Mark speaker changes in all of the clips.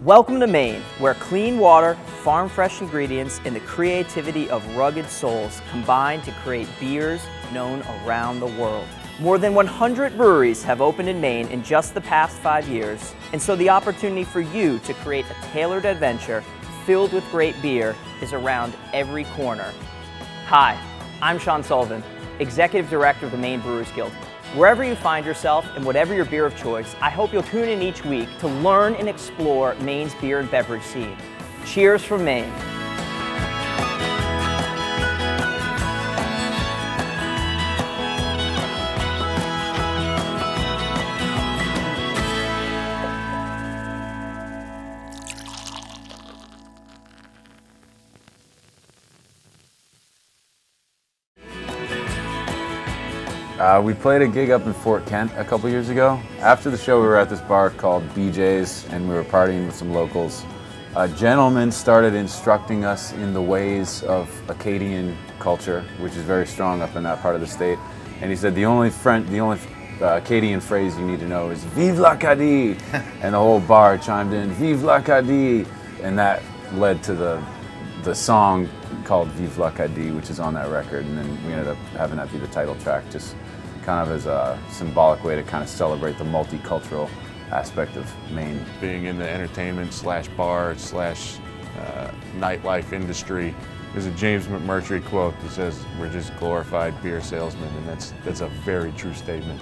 Speaker 1: Welcome to Maine, where clean water, farm-fresh ingredients, and the creativity of rugged souls combine to create beers known around the world. More than 100 breweries have opened in Maine in just the past 5 years, and so the opportunity for you to create a tailored adventure filled with great beer is around every corner. Hi, I'm Sean Sullivan, Executive Director of the Maine Brewers Guild. Wherever you find yourself and whatever your beer of choice, I hope you'll tune in each week to learn and explore Maine's beer and beverage scene. Cheers from Maine.
Speaker 2: We played a gig up in Fort Kent a couple years ago. After the show, we were at this bar called BJ's, and we were partying with some locals. A gentleman started instructing us in the ways of Acadian culture, which is very strong up in that part of the state. And he said the only Acadian phrase you need to know is "Vive l'Acadie," and the whole bar chimed in "Vive l'Acadie," and that led to the song called "Vive l'Acadie," which is on that record, and then we ended up having that be the title track, just kind of as a symbolic way to kind of celebrate the multicultural aspect of Maine.
Speaker 3: Being in the entertainment / bar / nightlife industry, there's a James McMurtry quote that says, "We're just glorified beer salesmen," and that's a very true statement.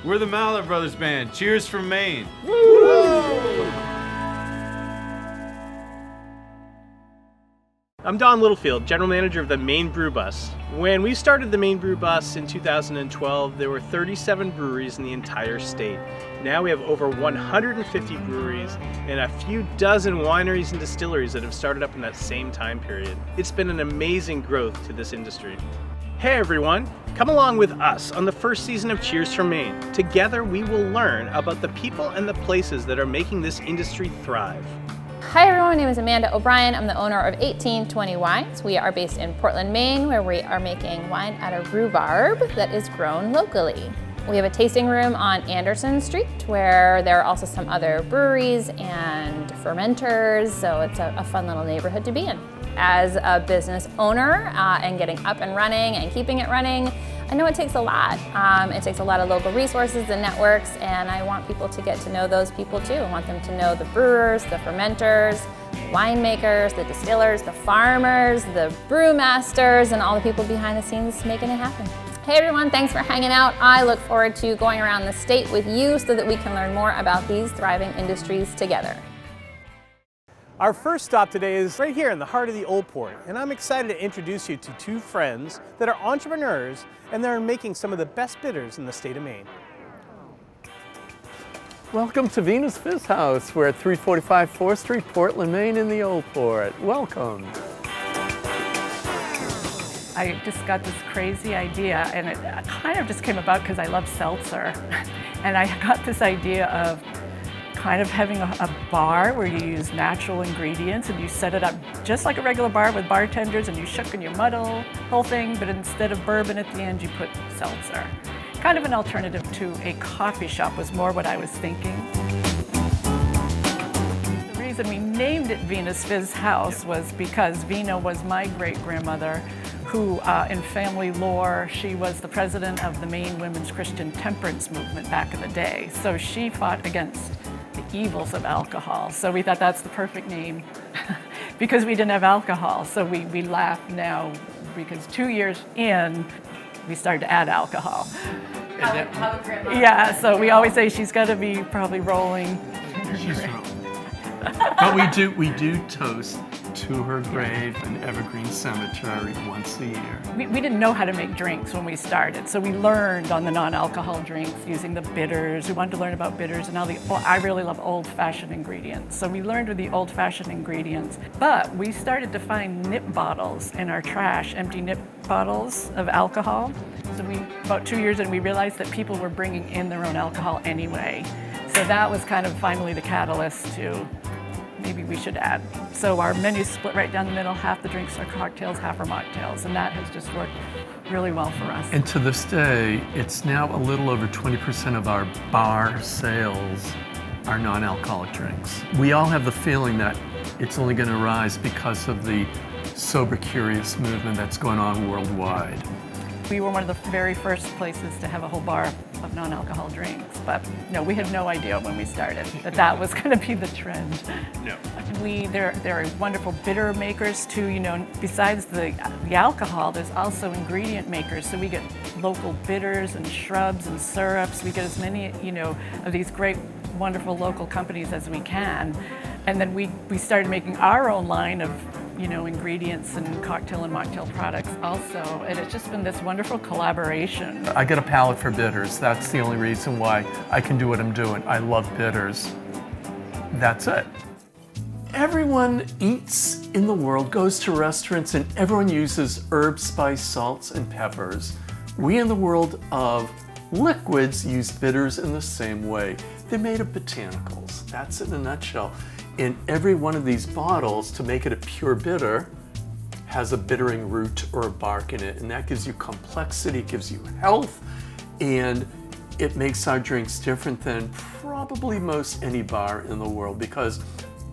Speaker 4: We're the Mallett Brothers Band. Cheers from Maine.
Speaker 5: Woo! I'm Don Littlefield, General Manager of the Maine Brew Bus. When we started the Maine Brew Bus in 2012, there were 37 breweries in the entire state. Now we have over 150 breweries and a few dozen wineries and distilleries that have started up in that same time period. It's been an amazing growth to this industry. Hey everyone, come along with us on the first season of Cheers from Maine. Together we will learn about the people and the places that are making this industry thrive.
Speaker 6: Hi everyone, my name is Amanda O'Brien. I'm the owner of 1820 Wines. We are based in Portland, Maine, where we are making wine out of rhubarb that is grown locally. We have a tasting room on Anderson Street where there are also some other breweries and fermenters, so it's a fun little neighborhood to be in. As a business owner and getting up and running and keeping it running, I know it takes a lot. It takes a lot of local resources and networks, and I want people to get to know those people too. I want them to know the brewers, the fermenters, the winemakers, the distillers, the farmers, the brewmasters, and all the people behind the scenes making it happen. Hey everyone, thanks for hanging out. I look forward to going around the state with you so that we can learn more about these thriving industries together.
Speaker 5: Our first stop today is right here in the heart of the Old Port, and I'm excited to introduce you to two friends that are entrepreneurs and they're making some of the best bitters in the state of Maine.
Speaker 7: Welcome to Vena's Fizz House. We're at 345 4th Street, Portland, Maine in the Old Port. Welcome.
Speaker 8: I just got this crazy idea, and it kind of just came about because I love seltzer. And I got this idea of kind of having a bar where you use natural ingredients and you set it up just like a regular bar with bartenders, and you shook and you muddle whole thing, but instead of bourbon at the end you put seltzer. Kind of an alternative to a coffee shop was more what I was thinking. The reason we named it Vena's Fizz House was because Vena was my great-grandmother who, in family lore, she was the president of the Maine Women's Christian Temperance Movement back in the day. So she fought against the evils of alcohol. So we thought that's the perfect name because we didn't have alcohol. So we laugh now because 2 years in, we started to add alcohol. Yeah, so we always say she's got to be probably rolling.
Speaker 7: She's rolling. But we do toast to her grave in Evergreen Cemetery once a year.
Speaker 8: We didn't know how to make drinks when we started, so we learned on the non-alcohol drinks using the bitters. We wanted to learn about bitters and I really love old-fashioned ingredients. So we learned with the old-fashioned ingredients, but we started to find nip bottles in our trash, empty nip bottles of alcohol. So about 2 years in, we realized that people were bringing in their own alcohol anyway. So that was kind of finally the catalyst to maybe we should add. So our menu's split right down the middle. Half the drinks are cocktails, half are mocktails, and that has just worked really well for us.
Speaker 7: And to this day, it's now a little over 20% of our bar sales our non-alcoholic drinks. We all have the feeling that it's only going to rise because of the sober curious movement that's going on worldwide.
Speaker 8: We were one of the very first places to have a whole bar of non-alcohol drinks, but no, we had no idea when we started that that was going to be the trend.
Speaker 5: No.
Speaker 8: There are wonderful bitter makers too. You know, besides the alcohol, there's also ingredient makers. So we get local bitters and shrubs and syrups. We get as many, you know, of these great, wonderful local companies as we can. And then we started making our own line of, you know, ingredients and cocktail and mocktail products also. And it's just been this wonderful collaboration.
Speaker 7: I get a palate for bitters. That's the only reason why I can do what I'm doing. I love bitters. That's it. Everyone eats in the world, goes to restaurants, and everyone uses herbs, spice, salts, and peppers. We in the world of liquids use bitters in the same way. They're made of botanicals. That's it in a nutshell. In every one of these bottles, to make it a pure bitter, has a bittering root or a bark in it, and that gives you complexity, gives you health, and it makes our drinks different than probably most any bar in the world, because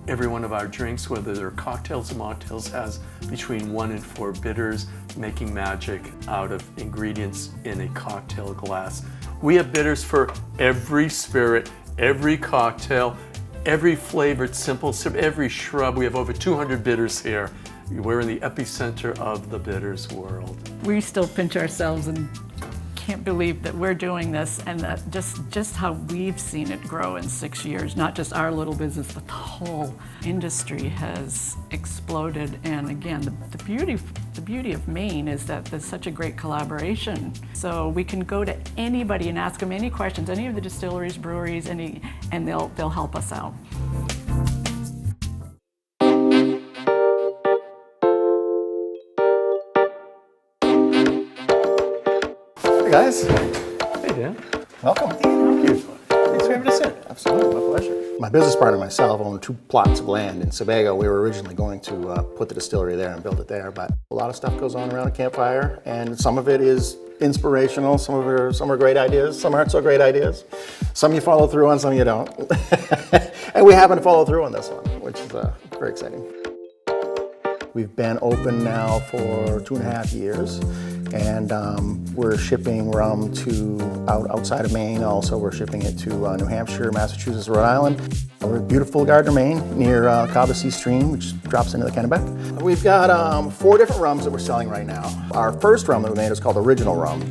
Speaker 7: every one of our drinks, whether they're cocktails or mocktails, has between 1 and 4 bitters, making magic out of ingredients in a cocktail glass. We have bitters for every spirit, every cocktail, every flavored simple sip, every shrub. We have over 200 bitters here. We're in the epicenter of the bitters world.
Speaker 8: We still pinch ourselves and can't believe that we're doing this, and that just how we've seen it grow in 6 years. Not just our little business, but the whole industry has exploded. And again, the beauty of Maine is that there's such a great collaboration. So we can go to anybody and ask them any questions, any of the distilleries, breweries, and they'll help us out.
Speaker 9: Hey guys.
Speaker 7: Hey Dan.
Speaker 9: Welcome. Thank you. Thanks for having us in. Absolutely, my pleasure. My business partner and myself own 2 plots of land in Sebago. We were originally going to put the distillery there and build it there, but a lot of stuff goes on around a campfire, and some of it is inspirational, some are great ideas, some aren't so great ideas. Some you follow through on, some you don't. And we happen to follow through on this one, which is very exciting. We've been open now for 2.5 years, and we're shipping rum to outside of Maine. Also, we're shipping it to New Hampshire, Massachusetts, Rhode Island. We're in beautiful Gardiner, Maine, near Cobbossee Stream, which drops into the Kennebec. We've got 4 different rums that we're selling right now. Our first rum that we made is called Original Rum.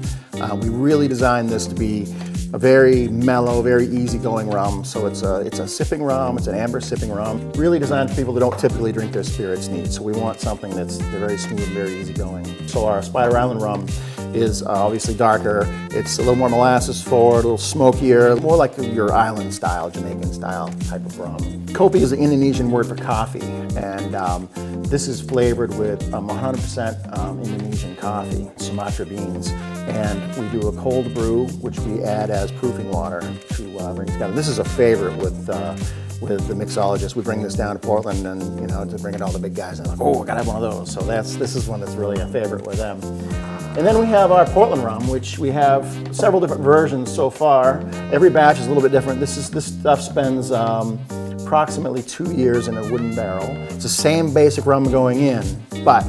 Speaker 9: We really designed this to be a very mellow, very easygoing rum. So it's a sipping rum, it's an amber sipping rum. Really designed for people that don't typically drink their spirits neat. So we want something that's very smooth and very easygoing. So our Spider Island rum is obviously darker. It's a little more molasses forward, a little smokier, more like your island style, Jamaican style type of rum. Kopi is an Indonesian word for coffee, and this is flavored with 100% Indonesian coffee, Sumatra beans, and we do a cold brew, which we add as proofing water to bring together. This is a favorite with the mixologists. We bring this down to Portland, and to bring it all the big guys, and they're like, oh, I gotta have one of those. So this is one that's really a favorite with them. And then we have our Portland rum, which we have several different versions so far. Every batch is a little bit different. This stuff spends approximately 2 years in a wooden barrel. It's the same basic rum going in, but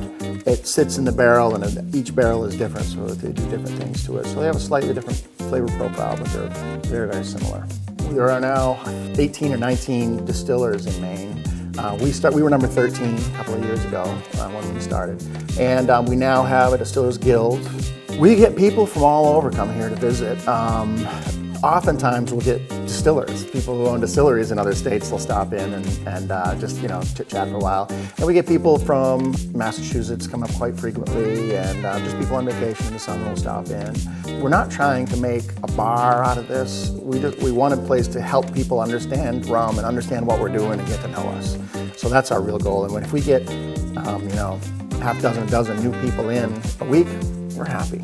Speaker 9: it sits in the barrel, and each barrel is different, so they do different things to it. So they have a slightly different flavor profile, but they're very, very similar. There are now 18 or 19 distillers in Maine. We were number 13 a couple of years ago when we started. And we now have a Distillers Guild. We get people from all over come here to visit. Oftentimes we'll get distillers, people who own distilleries in other states. They'll stop in and just chit-chat for a while. And we get people from Massachusetts come up quite frequently, and just people on vacation in the summer will stop in. We're not trying to make a 6 out of this. We want a place to help people understand rum and understand what we're doing and get to know us. So that's our real goal. And if we get half dozen, a dozen new people in a week, we're happy.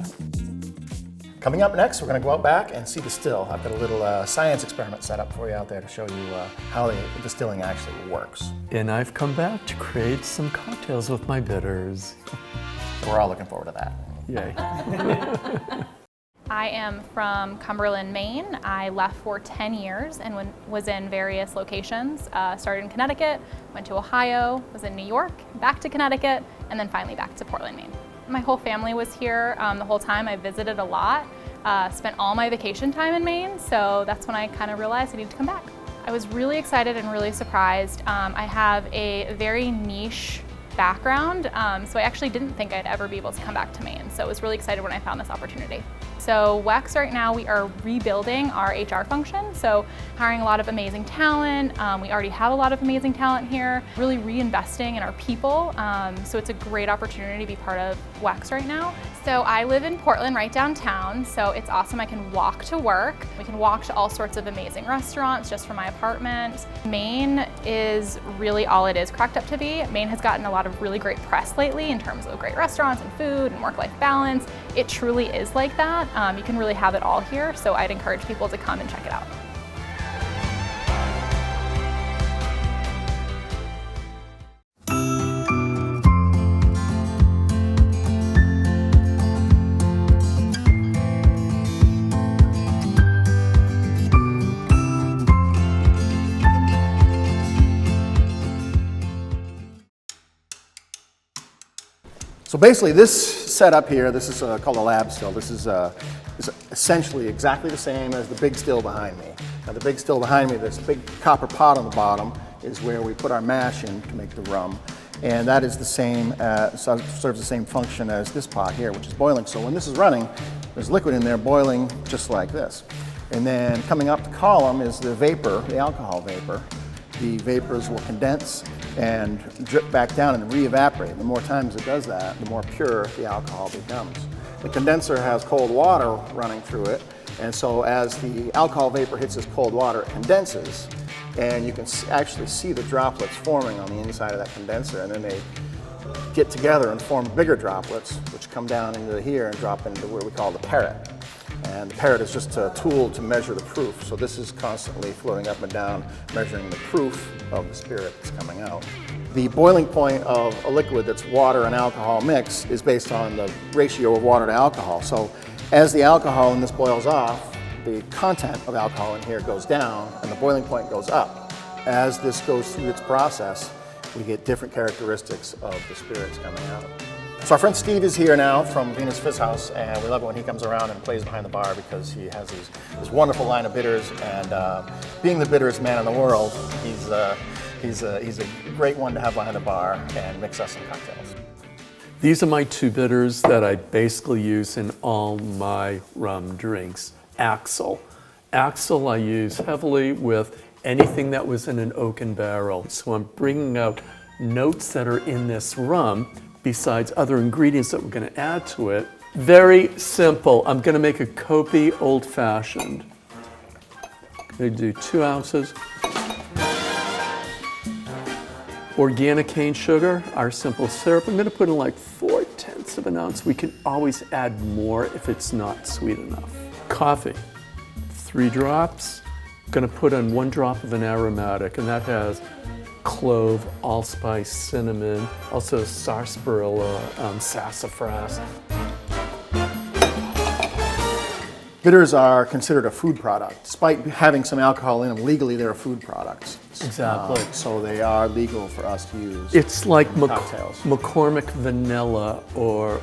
Speaker 9: Coming up next, we're going to go out back and see distill. I've got a little science experiment set up for you out there to show you how the distilling actually works.
Speaker 7: And I've come back to create some cocktails with my bitters.
Speaker 9: We're all looking forward to that.
Speaker 7: Yay.
Speaker 6: I am from Cumberland, Maine. I left for 10 years and was in various locations. Started in Connecticut, went to Ohio, was in New York, back to Connecticut, and then finally back to Portland, Maine. My whole family was here the whole time. I visited a lot, spent all my vacation time in Maine, so that's when I kind of realized I needed to come back. I was really excited and really surprised. I have a very niche background, so I actually didn't think I'd ever be able to come back to Maine, so I was really excited when I found this opportunity. So WEX right now, we are rebuilding our HR function, so hiring a lot of amazing talent. We already have a lot of amazing talent here, really reinvesting in our people, so it's a great opportunity to be part of WEX right now. So I live in Portland, right downtown, so it's awesome. I can walk to work. We can walk to all sorts of amazing restaurants just from my apartment. Maine is really all it is cracked up to be. Maine has gotten a lot of really great press lately in terms of great restaurants and food and work-life balance. It truly is like that. You can really have it all here, so I'd encourage people to come and check it out.
Speaker 9: So basically this setup here, this is called a lab still. This is essentially exactly the same as the big still behind me. Now the big still behind me, this big copper pot on the bottom, is where we put our mash in to make the rum. And that is the same, serves the same function as this pot here, which is boiling. So when this is running, there's liquid in there boiling just like this. And then coming up the column is the vapor, the alcohol vapor. The vapors will condense and drip back down and re-evaporate. The more times it does that, the more pure the alcohol becomes. The condenser has cold water running through it, and so as the alcohol vapor hits this cold water, it condenses, and you can actually see the droplets forming on the inside of that condenser, and then they get together and form bigger droplets, which come down into here and drop into what we call the parrot. And the parrot is just a tool to measure the proof. So this is constantly floating up and down, measuring the proof of the spirit that's coming out. The boiling point of a liquid that's water and alcohol mix is based on the ratio of water to alcohol. So as the alcohol in this boils off, the content of alcohol in here goes down and the boiling point goes up. As this goes through its process, we get different characteristics of the spirits coming out. So our friend Steve is here now from Vena's Fizz House, and we love it when he comes around and plays behind the bar because he has this wonderful line of bitters, and being the bitterest man in the world, he's a great one to have behind the bar and mix us some cocktails.
Speaker 7: These are my two bitters that I basically use in all my rum drinks. Axle. Axle I use heavily with anything that was in an oaken barrel. So I'm bringing out notes that are in this rum besides other ingredients that we're going to add to it. Very simple. I'm going to make a Kopi Old Fashioned. I'm going to do 2 ounces. Organic cane sugar, our simple syrup. I'm going to put in like 4/10 of an ounce. We can always add more if it's not sweet enough. Coffee, 3 drops. I'm going to put in 1 drop of an aromatic, and that has clove, allspice, cinnamon, also sarsaparilla, sassafras.
Speaker 9: Bitters are considered a food product. Despite having some alcohol in them, legally they're food products.
Speaker 7: Exactly.
Speaker 9: So they are legal for us to use.
Speaker 7: It's like
Speaker 9: cocktails.
Speaker 7: McCormick vanilla or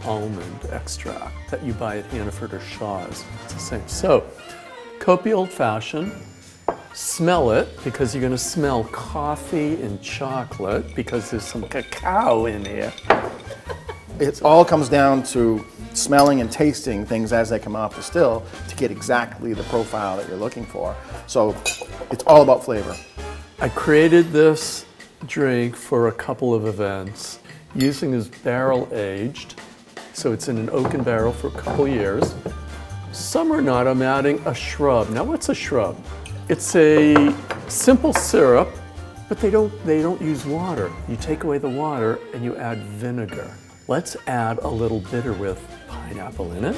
Speaker 7: almond extract that you buy at Hannaford or Shaw's. It's the same. So, Kopi Old Fashioned. Smell it, because you're going to smell coffee and chocolate because there's some cacao in here.
Speaker 9: It all comes down to smelling and tasting things as they come off the still to get exactly the profile that you're looking for. So it's all about flavor.
Speaker 7: I created this drink for a couple of events using this barrel aged. So it's in an oaken barrel for a couple years. Some or not, I'm adding a shrub. Now what's a shrub? It's a simple syrup, but they don't use water. You take away the water and you add vinegar. Let's add a little bitter with pineapple in it.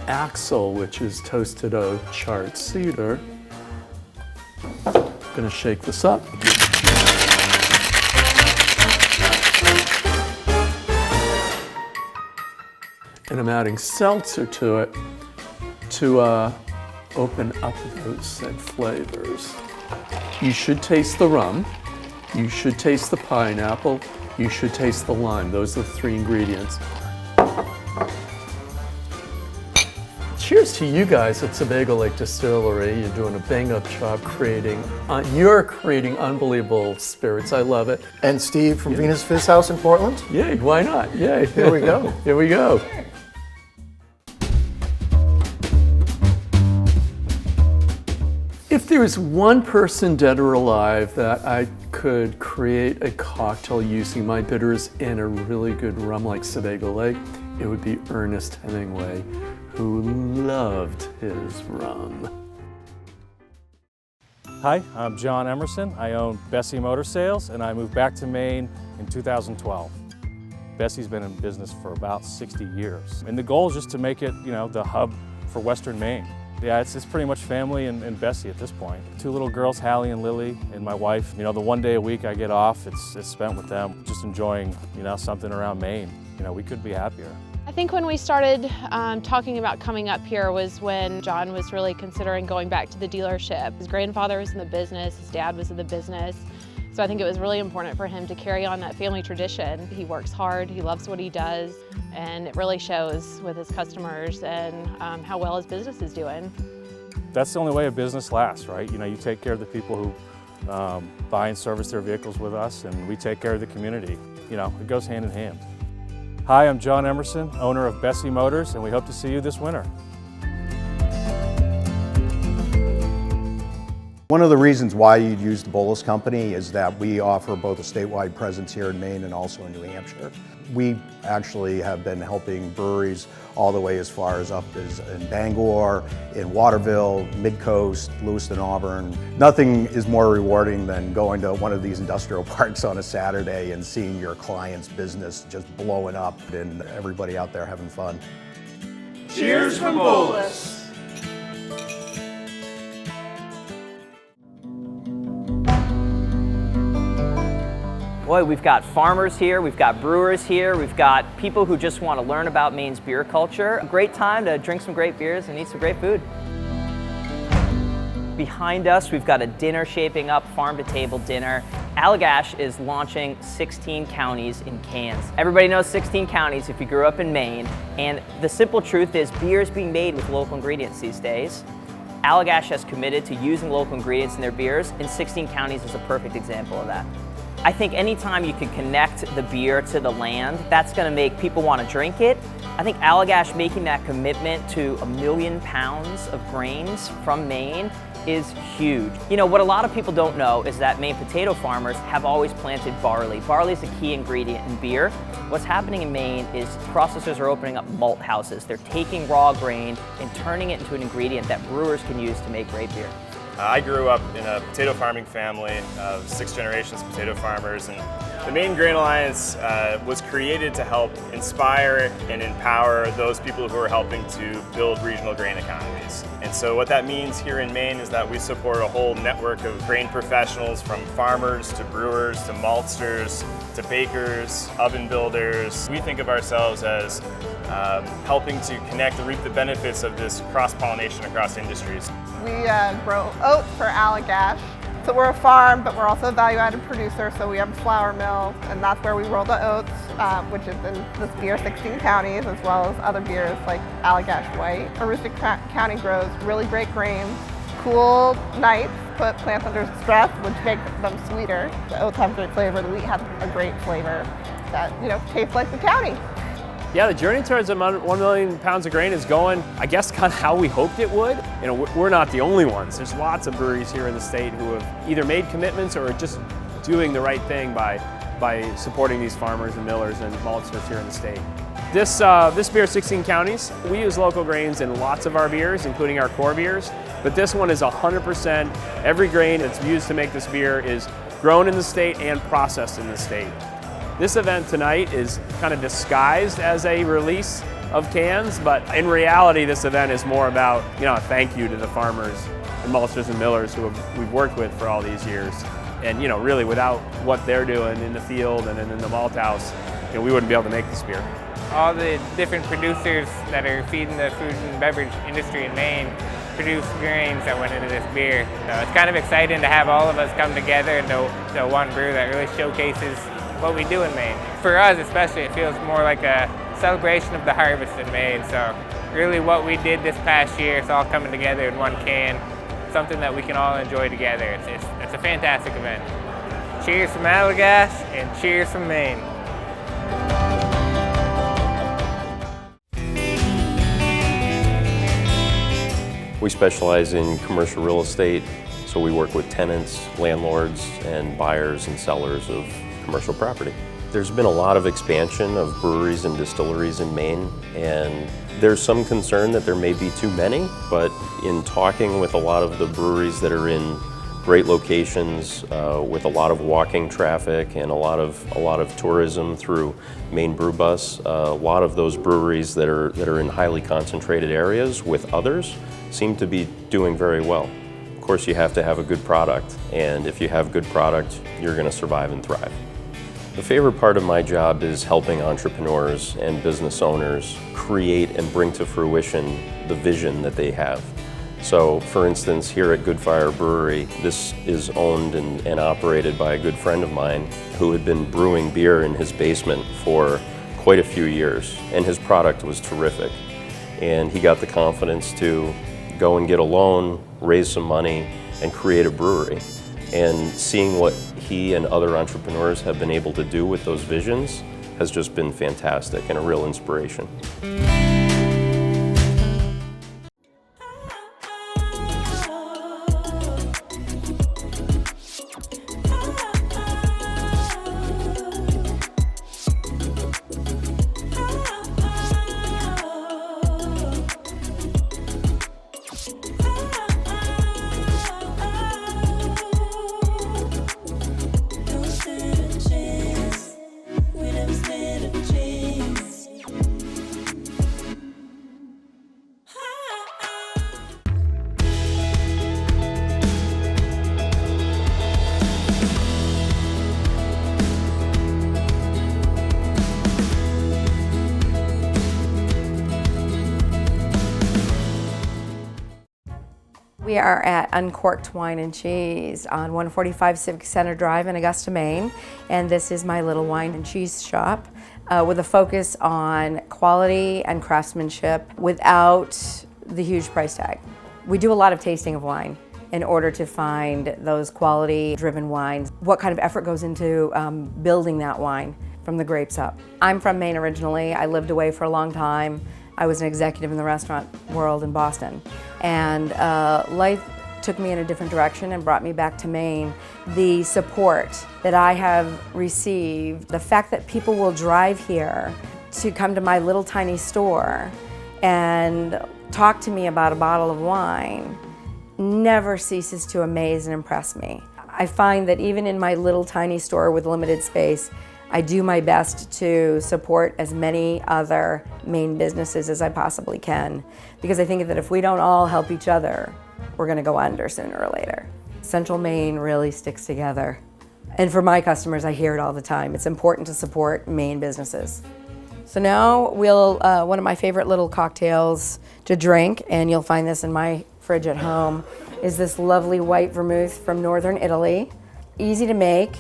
Speaker 7: Axle, which is toasted oak, charred cedar. I'm gonna shake this up. and I'm adding seltzer to it to open up those said flavors. You should taste the rum, you should taste the pineapple, you should taste the lime. Those are the 3 ingredients. Cheers to you guys at Sebago Lake Distillery. You're doing a bang-up job creating, you're creating unbelievable spirits. I love it.
Speaker 9: And Steve from Vena's Fizz House in Portland?
Speaker 7: Yay, why not? Yay.
Speaker 9: Here we go.
Speaker 7: Here we go. If there's one person dead or alive that I could create a cocktail using my bitters and a really good rum like Sebago Lake, it would be Ernest Hemingway, who loved his rum.
Speaker 10: Hi, I'm John Emerson. I own BESSEY Motor Sales, and I moved back to Maine in 2012. BESSEY's been in business for about 60 years. And the goal is just to make it, the hub for Western Maine. Yeah, it's pretty much family and BESSEY at this point. 2 little girls, Hallie and Lily, and my wife. The one day a week I get off, it's spent with them, just enjoying, something around Maine. We couldn't be happier.
Speaker 11: I think when we started talking about coming up here was when John was really considering going back to the dealership. His grandfather was in the business, his dad was in the business, so I think it was really important for him to carry on that family tradition. He works hard, he loves what he does, and it really shows with his customers and how well his business is doing.
Speaker 10: That's the only way a business lasts, right? You take care of the people who buy and service their vehicles with us, and we take care of the community. It goes hand in hand. Hi, I'm John Emerson, owner of BESSEY Motors, and we hope to see you this winter.
Speaker 9: One of the reasons why you'd use the BOULOS company is that we offer both a statewide presence here in Maine and also in New Hampshire. We actually have been helping breweries all the way as far as up as in Bangor, in Waterville, Mid-Coast, Lewiston, Auburn. Nothing is more rewarding than going to one of these industrial parks on a Saturday and seeing your client's business just blowing up and everybody out there having fun.
Speaker 4: Cheers from BOULOS!
Speaker 1: Boy, we've got farmers here, we've got brewers here, we've got people who just want to learn about Maine's beer culture. A great time to drink some great beers and eat some great food. Behind us, we've got a dinner shaping up, farm-to-table dinner. Allagash is launching 16 counties in cans. Everybody knows 16 counties if you grew up in Maine, and the simple truth is beer is being made with local ingredients these days. Allagash has committed to using local ingredients in their beers, and 16 counties is a perfect example of that. I think anytime you can connect the beer to the land, that's going to make people want to drink it. I think Allagash making that commitment to 1 million pounds of grains from Maine is huge. What a lot of people don't know is that Maine potato farmers have always planted barley. Barley is a key ingredient in beer. What's happening in Maine is processors are opening up malt houses. They're taking raw grain and turning it into an ingredient that brewers can use to make great beer.
Speaker 12: I grew up in a potato farming family of 6 generations of potato farmers, and the Maine Grain Alliance was created to help inspire and empower those people who are helping to build regional grain economies. And so what that means here in Maine is that we support a whole network of grain professionals, from farmers to brewers to maltsters to bakers, oven builders. We think of ourselves as helping to connect and reap the benefits of this cross-pollination across industries.
Speaker 13: We grow oats for Allagash. So we're a farm, but we're also a value-added producer, so we have a flour mill, and that's where we roll the oats, which is in this beer 16 counties, as well as other beers like Allagash White. Aroostook County grows really great grains. Cool nights put plants under stress, which makes them sweeter. The oats have great flavor, the wheat has a great flavor that, tastes like the county.
Speaker 14: Yeah, the journey towards 1 million pounds of grain is going, I guess, kind of how we hoped it would. We're not the only ones. There's lots of breweries here in the state who have either made commitments or are just doing the right thing by supporting these farmers and millers and maltsters here in the state. This beer, 16 counties, we use local grains in lots of our beers, including our core beers, but this one is 100%. Every grain that's used to make this beer is grown in the state and processed in the state. This event tonight is kind of disguised as a release of cans, but in reality this event is more about a thank you to the farmers and maltsters and millers who we've worked with for all these years. And really without what they're doing in the field and in the malt house, we wouldn't be able to make this beer.
Speaker 15: all the different producers that are feeding the food and beverage industry in Maine produce grains that went into this beer. So it's kind of exciting to have all of us come together into one brew that really showcases what we do in Maine. For us especially, it feels more like a celebration of the harvest in Maine. So really what we did this past year, it's all coming together in one can, something that we can all enjoy together. It's a fantastic event. Cheers from Allagash and cheers from Maine.
Speaker 16: We specialize in commercial real estate, so we work with tenants, landlords, and buyers and sellers of commercial property. There's been a lot of expansion of breweries and distilleries in Maine, and there's some concern that there may be too many, but in talking with a lot of the breweries that are in great locations with a lot of walking traffic and a lot of tourism through Maine Brew Bus, a lot of those breweries that are in highly concentrated areas with others seem to be doing very well. Of course, you have to have a good product, and if you have good product, you're going to survive and thrive. The favorite part of my job is helping entrepreneurs and business owners create and bring to fruition the vision that they have. So, for instance, here at Good Fire Brewery, this is owned and operated by a good friend of mine who had been brewing beer in his basement for quite a few years, and his product was terrific. And he got the confidence to go and get a loan, raise some money, and create a brewery. And seeing what he and other entrepreneurs have been able to do with those visions has just been fantastic and a real inspiration.
Speaker 17: We are at Uncorked Wine and Cheese on 145 Civic Center Drive in Augusta, Maine, and this is my little wine and cheese shop with a focus on quality and craftsmanship without the huge price tag. We do a lot of tasting of wine in order to find those quality-driven wines. What kind of effort goes into building that wine from the grapes up? I'm from Maine originally. I lived away for a long time. I was an executive in the restaurant world in Boston. And life took me in a different direction and brought me back to Maine. The support that I have received, the fact that people will drive here to come to my little tiny store and talk to me about a bottle of wine never ceases to amaze and impress me. I find that even in my little tiny store with limited space, I do my best to support as many other Maine businesses as I possibly can, because I think that if we don't all help each other, we're going to go under sooner or later. Central Maine really sticks together. And for my customers, I hear it all the time. It's important to support Maine businesses. So now one of my favorite little cocktails to drink, and you'll find this in my fridge at home, is this lovely white vermouth from Northern Italy. Easy to make.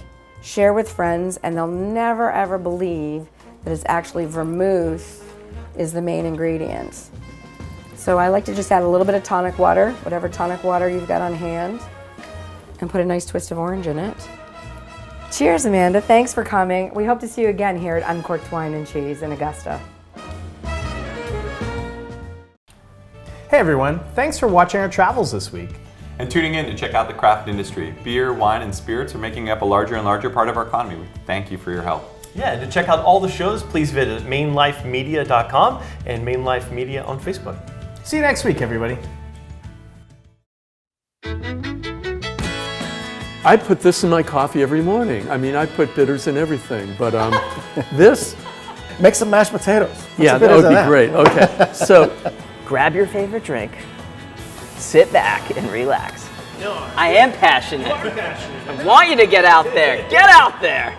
Speaker 17: Share with friends, and they'll never ever believe that it's actually vermouth is the main ingredient. So I like to just add a little bit of tonic water, whatever tonic water you've got on hand, and put a nice twist of orange in it. Cheers, Amanda. Thanks for coming. We hope to see you again here at Uncorked Wine and Cheese in Augusta.
Speaker 18: Hey everyone, thanks for watching our travels this week.
Speaker 19: And tuning in to check out the craft industry. Beer, wine, and spirits are making up a larger and larger part of our economy. We thank you for your help.
Speaker 20: Yeah, and to check out all the shows, please visit mainlifemedia.com and Maine Life Media on Facebook.
Speaker 18: See you next week, everybody.
Speaker 7: I put this in my coffee every morning. I mean, I put bitters in everything, but this...
Speaker 9: Make some mashed potatoes.
Speaker 7: Yeah, that would be great. Okay, so...
Speaker 1: Grab your favorite drink, sit back and relax. I am passionate. I want you to get out there. Get out there.